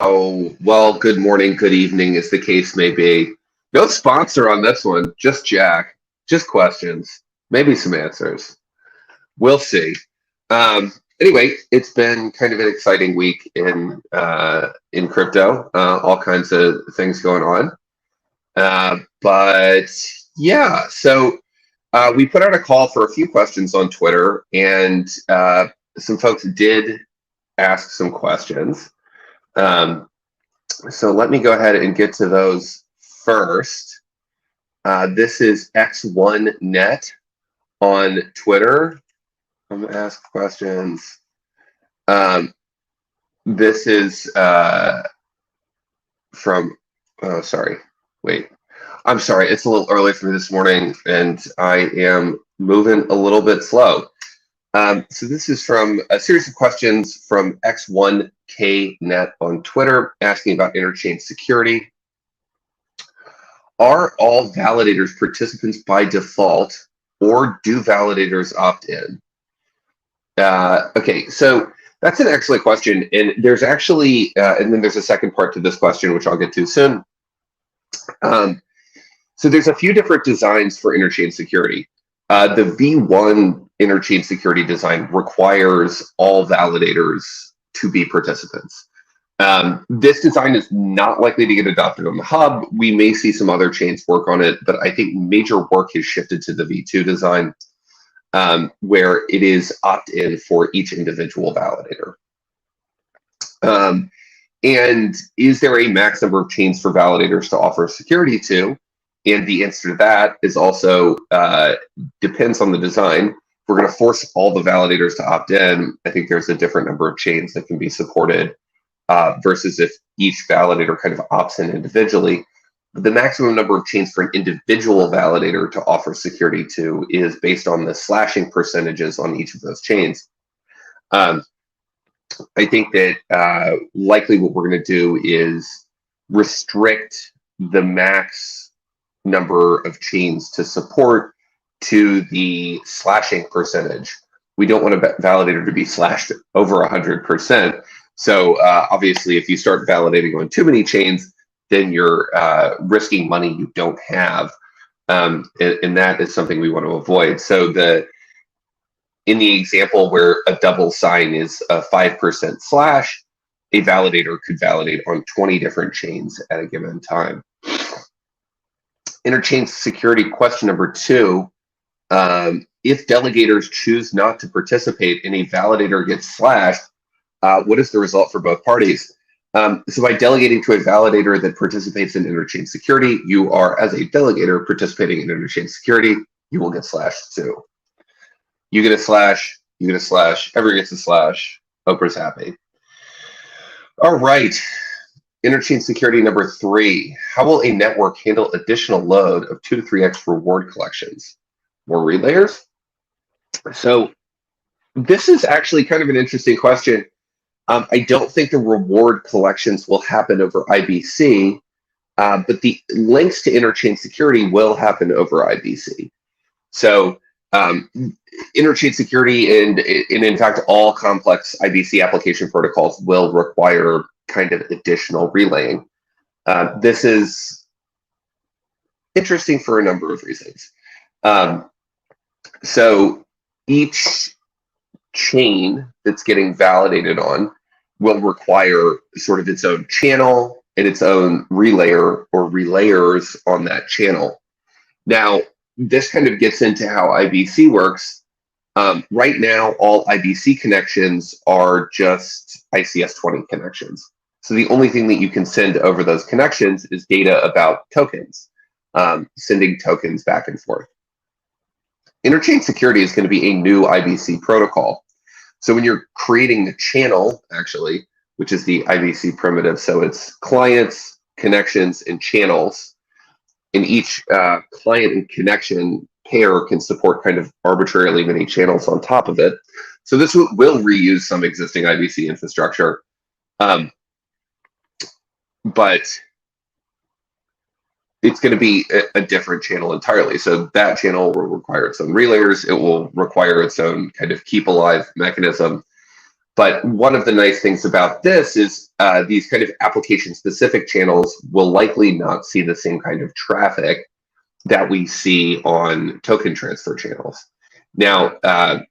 Oh, well, good morning, good evening, as the case may be. No sponsor on this one, just Jack, just questions, maybe some answers. We'll see. Anyway, it's been kind of an exciting week in crypto. All kinds of things going on. But yeah, so we put out a call for a few questions on Twitter, and some folks did ask some questions. So let me go ahead and get to those first. This is X1Net on Twitter. I'm going to ask questions. This is from, oh, sorry, wait. I'm sorry, it's a little early for me this morning, and I am moving a little bit slow. So this is from a series of questions from X1KNet on Twitter, asking about interchain security. Are all validators participants by default, or do validators opt in? Okay, so that's an excellent question, and there's actually, and then there's a second part to this question, which I'll get to soon. So there's a few different designs for interchain security. The V1 interchain security design requires all validators to be participants. This design is not likely to get adopted on the hub. We may see some other chains work on it, but I think major work has shifted to the V2 design, where it is opt-in for each individual validator. And is there a max number of chains for validators to offer security to? And the answer to that is also depends on the design. If we're going to force all the validators to opt in, I think there's a different number of chains that can be supported versus if each validator kind of opts in individually. The maximum number of chains for an individual validator to offer security to is based on the slashing percentages on each of those chains. I think that likely what we're going to do is restrict the max number of chains to support to the slashing percentage. We don't want a validator to be slashed over 100%. So obviously, if you start validating on too many chains, then you're risking money you don't have, and that is something we want to avoid. So in the example where a double sign is a 5% slash, a validator could validate on 20 different chains at a given time. Interchain security question number 2. If delegators choose not to participate and a validator gets slashed, what is the result for both parties? So by delegating to a validator that participates in interchain security, you are, as a delegator participating in interchain security, you will get slashed too. You get a slash, you get a slash, everyone gets a slash, Oprah's happy. All right. Interchain security number 3. How will a network handle additional load of 2 to 3x reward collections? More relayers? So this is actually kind of an interesting question. I don't think the reward collections will happen over IBC, but the links to interchain security will happen over IBC. So interchain security and in fact all complex IBC application protocols will require kind of additional relaying. This is interesting for a number of reasons. So each chain that's getting validated on will require sort of its own channel and its own relayer or relayers on that channel. Now, this kind of gets into how IBC works. Right now, all IBC connections are just ICS-20 connections. So the only thing that you can send over those connections is data about tokens, sending tokens back and forth. Interchain security is going to be a new IBC protocol. So when you're creating the channel, actually, which is the IBC primitive, so it's clients, connections, and channels, and each client and connection pair can support kind of arbitrarily many channels on top of it. So this will reuse some existing IBC infrastructure. But it's going to be a different channel entirely. So that channel will require its own relayers. It will require its own kind of keep alive mechanism. But one of the nice things about this is these kind of application-specific channels will likely not see the same kind of traffic that we see on token transfer channels. Now, a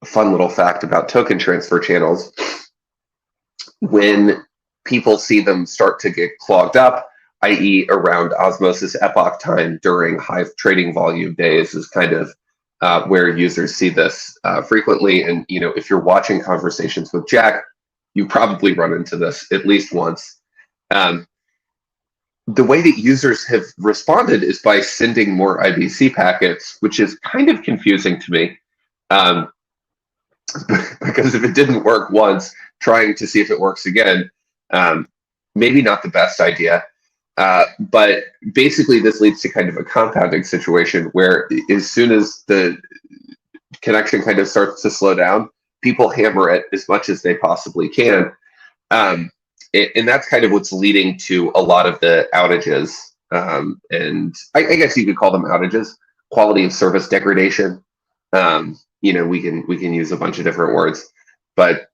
fun little fact about token transfer channels, when people see them start to get clogged up, i.e. around osmosis epoch time during high trading volume days, is kind of where users see this frequently. And if you're watching conversations with Jack, you probably run into this at least once. The way that users have responded is by sending more IBC packets, which is kind of confusing to me. Because if it didn't work once, trying to see if it works again, maybe not the best idea. But basically, this leads to kind of a compounding situation where as soon as the connection kind of starts to slow down, people hammer it as much as they possibly can. And that's kind of what's leading to a lot of the outages. And I guess you could call them outages, quality of service degradation. We can use a bunch of different words, but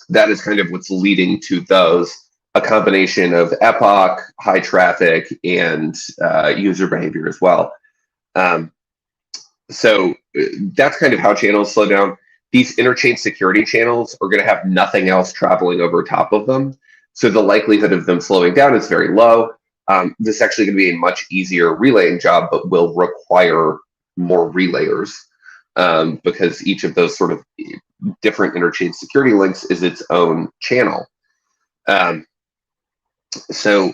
that is kind of what's leading to those. A combination of epoch, high traffic, and user behavior as well. So that's kind of how channels slow down. These interchain security channels are going to have nothing else traveling over top of them. So the likelihood of them slowing down is very low. This is actually going to be a much easier relaying job, but will require more relayers because each of those sort of different interchain security links is its own channel. So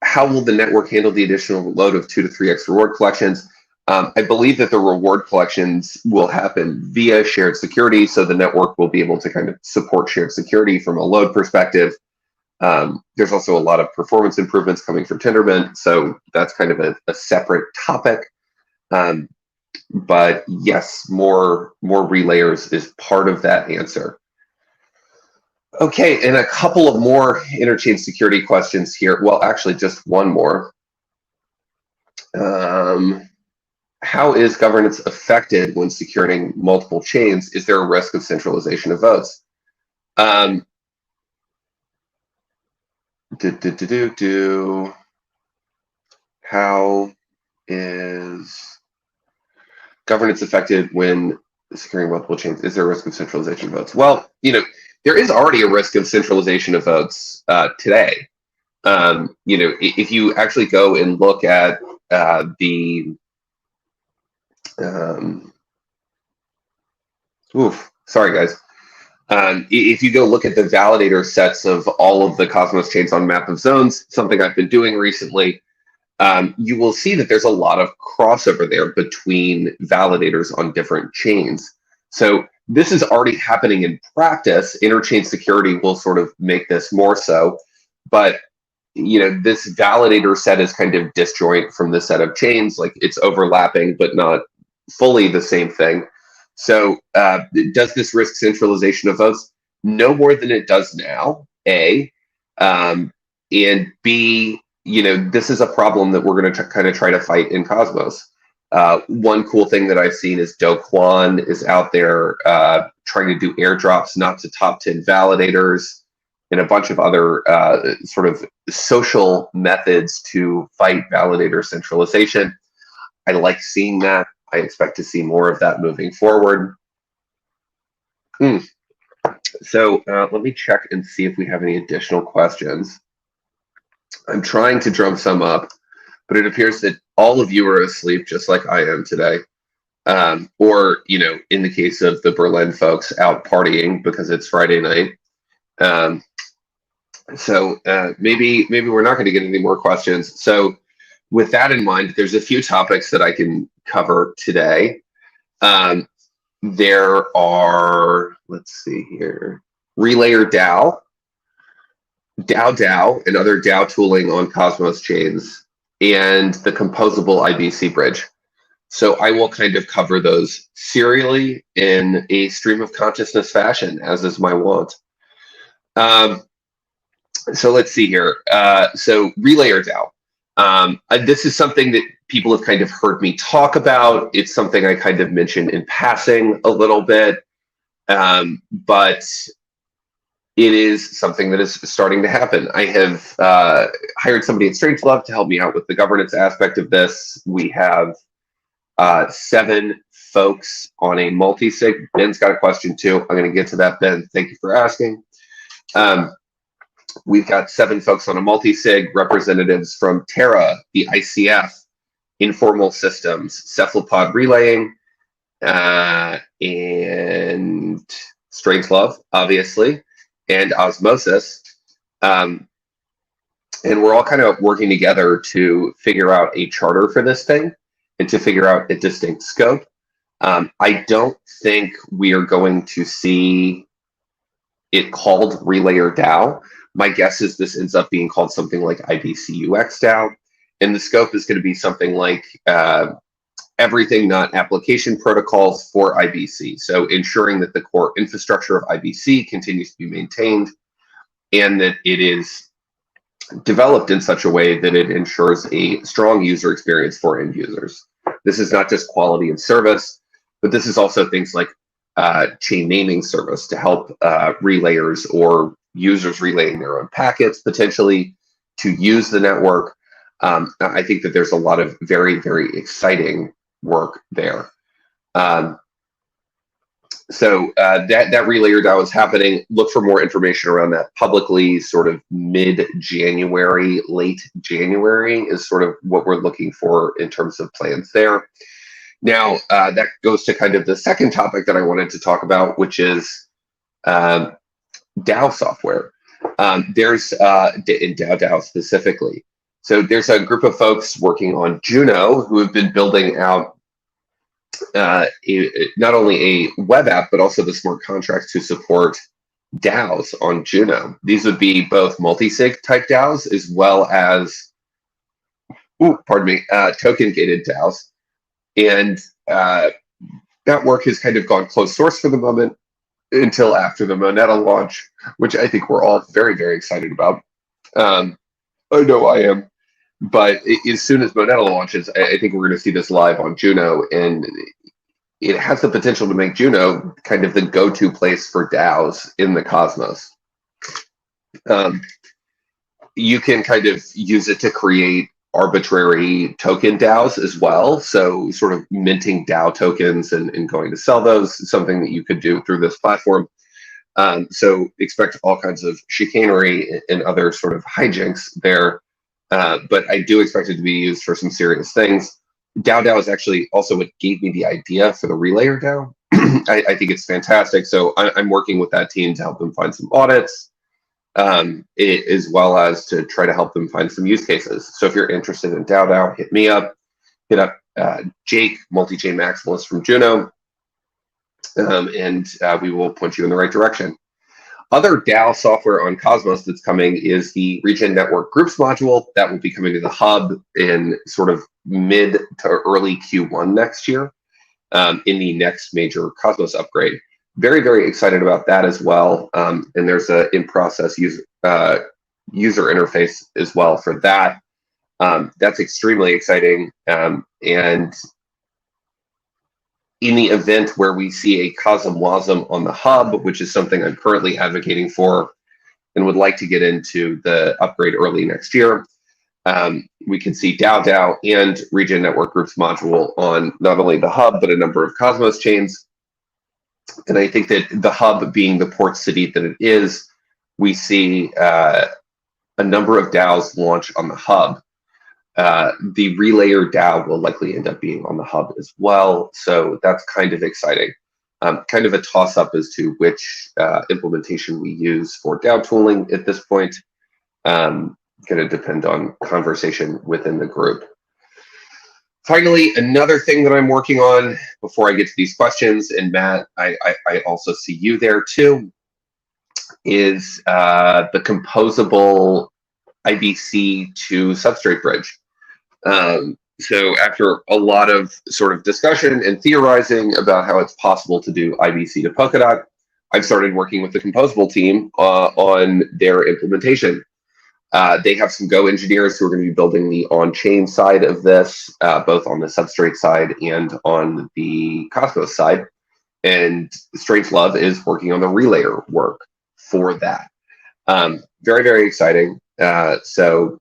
how will the network handle the additional load of 2 to 3x reward collections? I believe that the reward collections will happen via shared security, so the network will be able to kind of support shared security from a load perspective. There's also a lot of performance improvements coming from Tendermint, so that's kind of a separate topic. But yes, more relayers is part of that answer. Okay, and a couple of more interchain security questions here. Well, actually, just one more. How is governance affected when securing multiple chains? Is there a risk of centralization of votes? How is governance affected when securing multiple chains? Is there a risk of centralization of votes? Well, there is already a risk of centralization of votes today. If you actually go and look at sorry guys. If you go look at the validator sets of all of the Cosmos chains on Map of Zones, something I've been doing recently, you will see that there's a lot of crossover there between validators on different chains. So this is already happening in practice. Interchain security will sort of make this more so. But this validator set is kind of disjoint from the set of chains. Like, it's overlapping, but not fully the same thing. So does this risk centralization of votes? No more than it does now, A. And B, this is a problem that we're going to kind of try to fight in Cosmos. One cool thing that I've seen is Do Kwon is out there trying to do airdrops not to top 10 validators, and a bunch of other sort of social methods to fight validator centralization. I like seeing that. I expect to see more of that moving forward. So let me check and see if we have any additional questions. I'm trying to drum some up, but it appears that all of you are asleep, just like I am today. Or, in the case of the Berlin folks, out partying because it's Friday night. So maybe we're not going to get any more questions. So with that in mind, there's a few topics that I can cover today. There are, let's see here, Relayer DAO, DAO, and other DAO tooling on Cosmos chains, and the Composable IBC bridge. So I will kind of cover those serially in a stream of consciousness fashion, as is my wont. So let's see here. So Relayer DAO. This is something that people have kind of heard me talk about. It's something I kind of mentioned in passing a little bit. But it is something that is starting to happen. I have hired somebody at Strangelove to help me out with the governance aspect of this. We have 7 folks on a multi-sig. Ben's got a question too. I'm going to get to that, Ben. Thank you for asking. We've got 7 folks on a multi-sig, representatives from Terra, the ICF, Informal Systems, Cephalopod Relaying, and Strangelove, obviously, and Osmosis. And we're all kind of working together to figure out a charter for this thing and to figure out a distinct scope. I don't think we are going to see it called Relayer DAO. My guess is this ends up being called something like IBC UX DAO. And the scope is going to be something like everything not application protocols for IBC. So ensuring that the core infrastructure of IBC continues to be maintained and that it is developed in such a way that it ensures a strong user experience for end users. This is not just quality and service, but this is also things like chain naming service to help relayers or users relaying their own packets potentially to use the network. I think that there's a lot of very, very exciting work there. So that Relayer DAO is happening. Look for more information around that publicly, sort of mid-January, late January is sort of what we're looking for in terms of plans there. Now, that goes to kind of the second topic that I wanted to talk about, which is DAO software. There's in DAO specifically. So there's a group of folks working on Juno who have been building out not only a web app, but also the smart contracts to support DAOs on Juno. These would be both multi-sig type DAOs as well as, token gated DAOs. And that work has kind of gone closed source for the moment until after the Moneta launch, which I think we're all very, very excited about. I know I am. But as soon as Moneta launches, I think we're going to see this live on Juno, and it has the potential to make Juno kind of the go-to place for DAOs in the cosmos. You can kind of use it to create arbitrary token DAOs as well. So sort of minting DAO tokens and going to sell those is something that you could do through this platform. So expect all kinds of chicanery and other sort of hijinks there. But I do expect it to be used for some serious things. DAO is actually also what gave me the idea for the Relayer DAO. I think it's fantastic. So I'm working with that team to help them find some audits, as well as to try to help them find some use cases. So if you're interested in DAO, hit me up. Hit up Jake, multi-chain maximalist from Juno, and we will point you in the right direction. Other DAO software on Cosmos that's coming is the Regen Network Groups module that will be coming to the hub in sort of mid to early Q1 next year in the next major Cosmos upgrade. Very, very excited about that as well. And there's a in-process user interface as well for that. That's extremely exciting. And in the event where we see a CosmWasm on the hub, which is something I'm currently advocating for and would like to get into the upgrade early next year, we can see DAO and Regen Network Groups module on not only the hub, but a number of Cosmos chains. And I think that the hub being the port city that it is, we see a number of DAOs launch on the hub. The Relayer DAO will likely end up being on the hub as well. So that's kind of exciting. Kind of a toss-up as to which implementation we use for DAO tooling at this point. Going to depend on conversation within the group. Finally, another thing that I'm working on before I get to these questions, and Matt, I also see you there too, is the composable IBC to Substrate bridge. So after a lot of sort of discussion and theorizing about how it's possible to do IBC to Polkadot, I've started working with the Composable team on their implementation. They have some Go engineers who are going to be building the on-chain side of this, both on the Substrate side and on the Cosmos side. And Strangelove is working on the Relayer work for that. Very, very exciting. So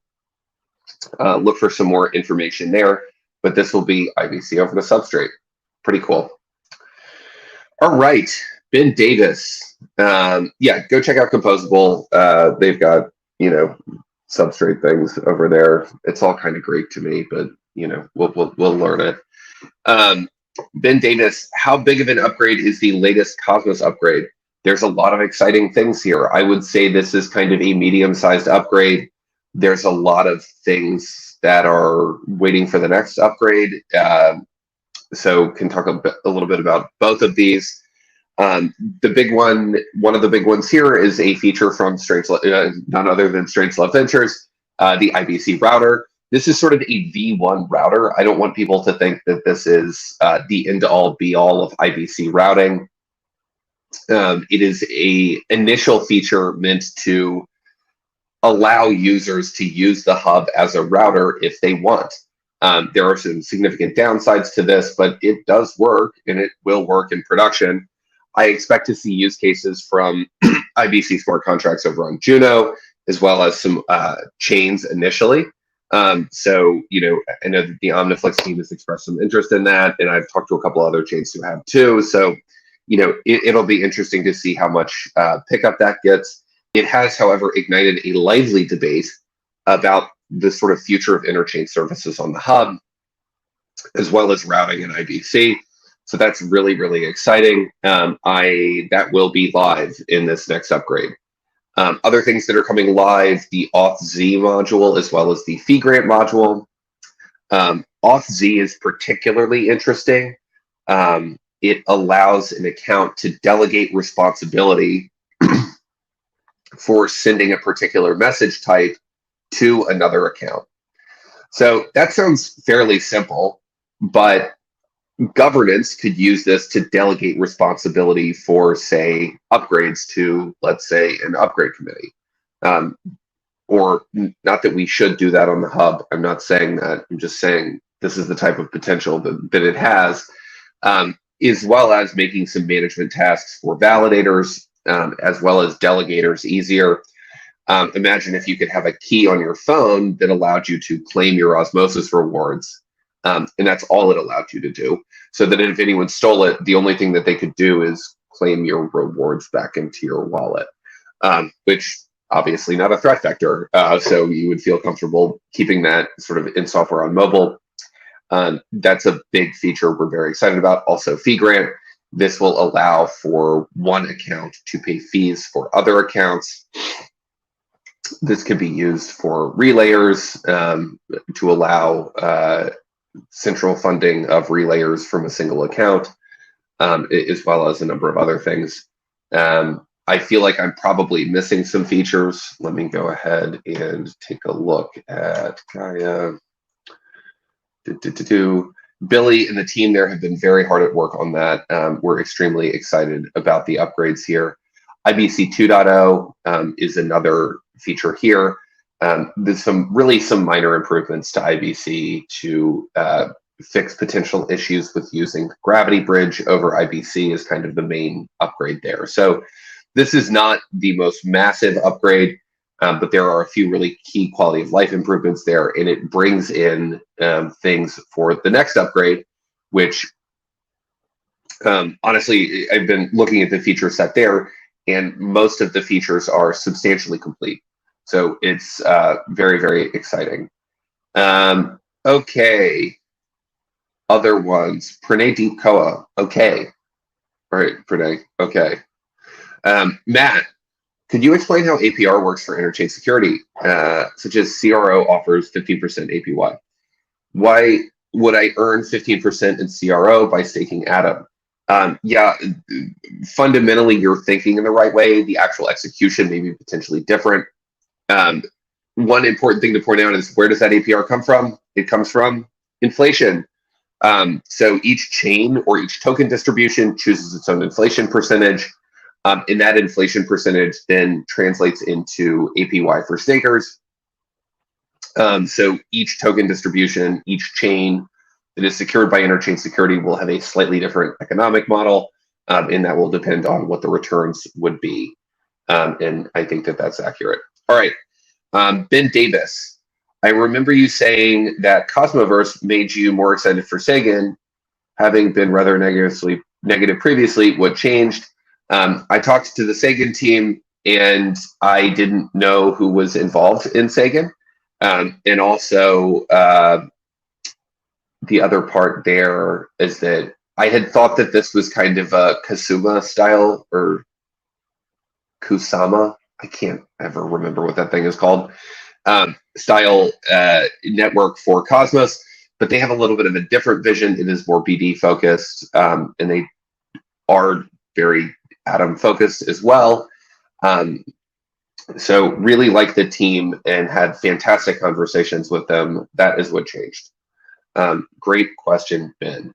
look for some more information there, but this will be IBC over the Substrate. Pretty cool. All right, Ben Davis. Yeah, go check out Composable. They've got, you know, Substrate things over there. It's all kind of Greek to me, but you know, we'll learn it. Ben Davis, how big of an upgrade is the latest Cosmos upgrade? There's a lot of exciting things here. I would say this is kind of a medium-sized upgrade. There's a lot of things that are waiting for the next upgrade. So can talk a little bit about both of these. The big one of the big ones here is a feature from none other than strangelove.ventures, the IBC router. This is sort of a V1 router. I don't want people to think that this is the end-all be-all of IBC routing. It is a initial feature meant to allow users to use the hub as a router if they want. There are some significant downsides to this, but it does work and it will work in production. I expect to see use cases from IBC smart contracts over on Juno, as well as some chains initially. So, you know, I know that the OmniFlix team has expressed some interest in that, and I've talked to a couple other chains who have too. So, you know, it'll be interesting to see how much pickup that gets. It has, however, ignited a lively debate about the sort of future of interchain services on the hub, as well as routing and IBC. So that's really, really exciting. That will be live in this next upgrade. Other things that are coming live, the auth-z module, as well as the fee grant module. Auth-z is particularly interesting. It allows an account to delegate responsibility for sending a particular message type to another account. So that sounds fairly simple, but governance could use this to delegate responsibility for, say, upgrades to, let's say, an upgrade committee. Or not that we should do that on the hub. I'm not saying that. I'm just saying this is the type of potential that it has, as well as making some management tasks for validators, as well as delegators easier. Imagine if you could have a key on your phone that allowed you to claim your osmosis rewards. And that's all it allowed you to do. So that if anyone stole it, the only thing that they could do is claim your rewards back into your wallet, which obviously not a threat vector. So you would feel comfortable keeping that sort of in software on mobile. That's a big feature we're very excited about. Also, fee grant. This will allow for one account to pay fees for other accounts. This can be used for relayers to allow central funding of relayers from a single account, as well as a number of other things. I feel like I'm probably missing some features. Let me go ahead and take a look at Gaia. Billy and the team there have been very hard at work on that. We're extremely excited about the upgrades here. IBC 2.0 is another feature here. There's some minor improvements to IBC to fix potential issues with using the gravity bridge over IBC is kind of the main upgrade there. So this is not the most massive upgrade, but there are a few really key quality of life improvements there, and it brings in things for the next upgrade, which honestly, I've been looking at the feature set there, and most of the features are substantially complete. So it's very, very exciting. Okay. Other ones. Pranay Deep Koa. Okay. All right, Pranay. Okay. Matt, could you explain how APR works for interchain security, such as CRO offers 15% APY? Why would I earn 15% in CRO by staking Atom? Yeah, fundamentally, you're thinking in the right way. The actual execution may be potentially different. One important thing to point out is, where does that APR come from? It comes from inflation. So each chain or each token distribution chooses its own inflation percentage. And that inflation percentage then translates into APY for stakers. So each token distribution, each chain that is secured by interchain security will have a slightly different economic model, and that will depend on what the returns would be. And I think that that's accurate. All right, Ben Davis. I remember you saying that Cosmoverse made you more excited for Sagan, having been rather negative previously. What changed? I talked to the Sagan team, and I didn't know who was involved in Sagan. And also, the other part there is that I had thought that this was kind of a Kasuma style or Kusama. I can't ever remember what that thing is called. Style network for Cosmos, but they have a little bit of a different vision. It is more BD focused, and they are very Atom focused as well. So really like the team and had fantastic conversations with them. That is what changed. Great question, Ben.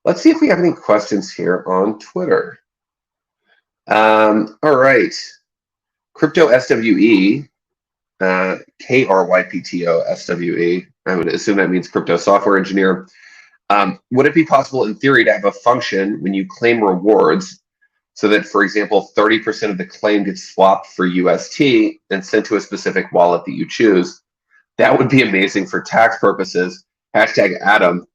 Let's see if we have any questions here on Twitter. All right. Crypto SWE, KRYPTO SWE. I would assume that means crypto software engineer. Would it be possible in theory to have a function when you claim rewards so that, for example, 30% of the claim gets swapped for UST and sent to a specific wallet that you choose? That would be amazing for tax purposes. Hashtag Atom.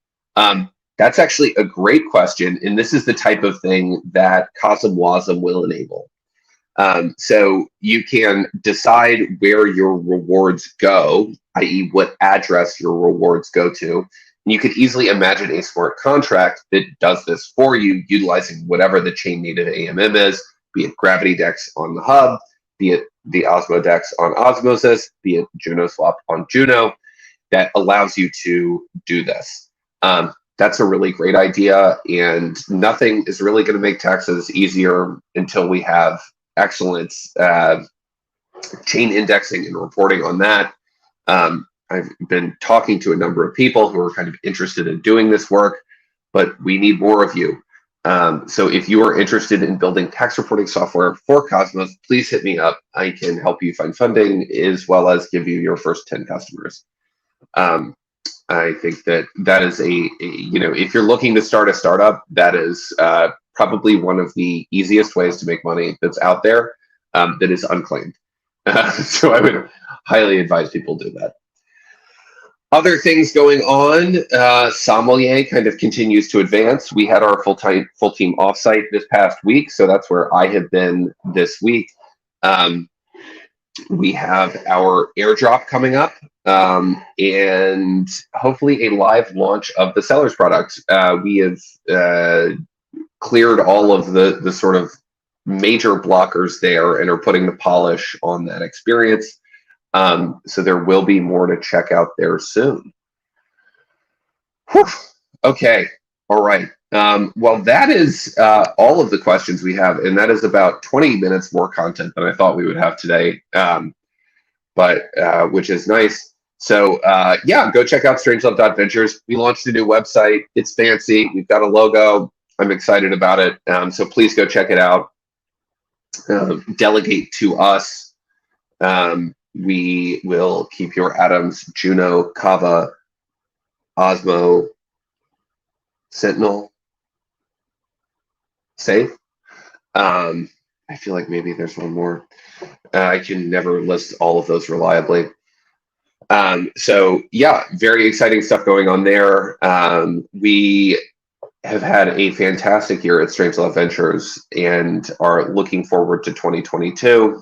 That's actually a great question, and this is the type of thing that CosmWasm will enable. So you can decide where your rewards go, i.e. what address your rewards go to. And you could easily imagine a smart contract that does this for you, utilizing whatever the chain native AMM is, be it Gravity Dex on the hub, be it the Osmo Dex on Osmosis, be it Juno Swap on Juno, that allows you to do this. That's a really great idea, and nothing is really going to make taxes easier until we have excellent chain indexing and reporting on that. I've been talking to a number of people who are kind of interested in doing this work, but we need more of you. So if you are interested in building tax reporting software for Cosmos, please hit me up. I can help you find funding as well as give you your first 10 customers. I think that is if you're looking to start a startup, that is probably one of the easiest ways to make money that's out there that is unclaimed. So I would highly advise people do that. Other things going on, Sommelier kind of continues to advance. We had our full team offsite this past week, so that's where I have been this week. We have our airdrop coming up, and hopefully a live launch of the seller's product. We have cleared all of the sort of major blockers there and are putting the polish on that experience. So there will be more to check out there soon. Whew. Okay, all right. Well, that is all of the questions we have, and that is about 20 minutes more content than I thought we would have today, but which is nice. So yeah, go check out strangelove.ventures. We launched a new website. It's fancy. We've got a logo. I'm excited about it. So please go check it out. Delegate to us. We will keep your atoms, Juno, Kava, Osmo, Sentinel safe. I feel like maybe there's one more. I can never list all of those reliably. So yeah, very exciting stuff going on there. We have had a fantastic year at Strangelove Ventures and are looking forward to 2022.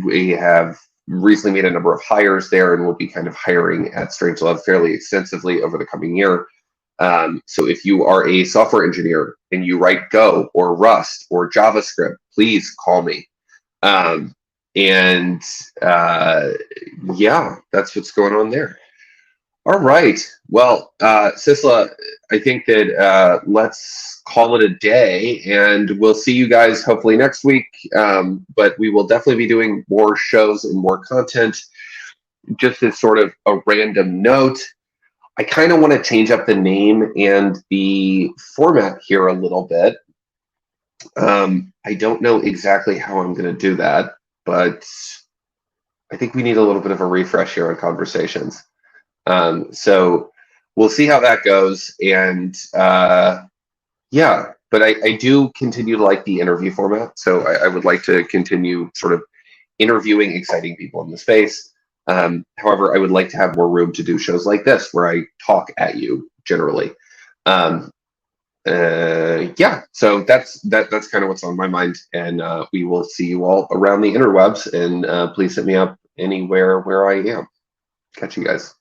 We have recently made a number of hires there and will be kind of hiring at Strangelove fairly extensively over the coming year. So if you are a software engineer and you write Go or Rust or JavaScript, please call me. Yeah, that's what's going on there. All right. Well, Sisla, I think that let's call it a day, and we'll see you guys hopefully next week. But we will definitely be doing more shows and more content. Just as sort of a random note, I kind of want to change up the name and the format here a little bit. I don't know exactly how I'm going to do that, but I think we need a little bit of a refresh here on conversations. So we'll see how that goes. And yeah, but I do continue to like the interview format. So I would like to continue sort of interviewing exciting people in the space. However, I would like to have more room to do shows like this where I talk at you generally. Yeah, so that's kind of what's on my mind, and we will see you all around the interwebs, and please hit me up anywhere where I am. Catch you guys.